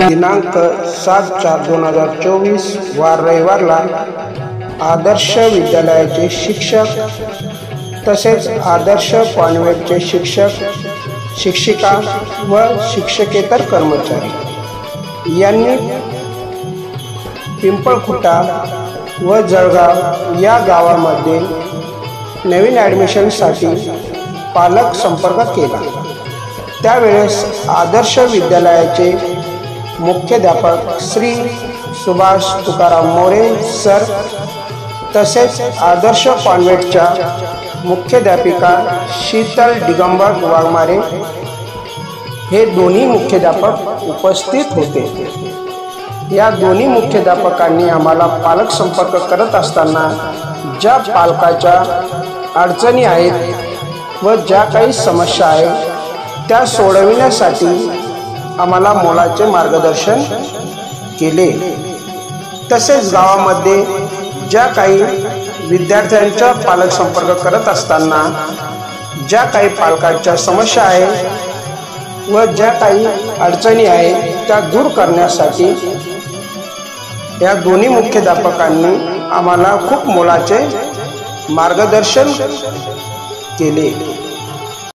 दिनांक 7/4/2024 वार रविवारला आदर्श विद्यालयाचे शिक्षक तसेच आदर्श कॉन्व्हेंटचे शिक्षक शिक्षिका व शिक्षकेतर कर्मचारी यांनी पिंपळखुटा व जळगाव या गावामध्ये नवीन ॲडमिशनसाठी पालक संपर्क केला। त्यावेळेस आदर्श विद्यालयाचे मुख्याध्यापक श्री सुभाष तुकाराम मोरे सर तसेच आदर्श कॉन्व्हेंटच्या मुख्याध्यापिका शीतल दिगंबर वाघमारे हे दोन्ही मुख्याध्यापक उपस्थित होते। या दोन्ही मुख्याध्यापकांनी आम्हाला पालक संपर्क करत असताना ज्या पालकाच्या अडचणी आहेत व ज्या काही समस्या आहेत त्या सोडविण्यासाठी आम्हाला मोलाचे मार्गदर्शन केले। तसेच गावामध्ये ज्या काही विद्यार्थ्यांचा पालक संपर्क करत असताना ज्या काही पालकांच्या समस्या आहेत व ज्या काही अडचणी आहेत त्या दूर करण्यासाठी या दोन्ही मुख्याध्यापकांनी आम्हाला खूप मोलाचे मार्गदर्शन केले।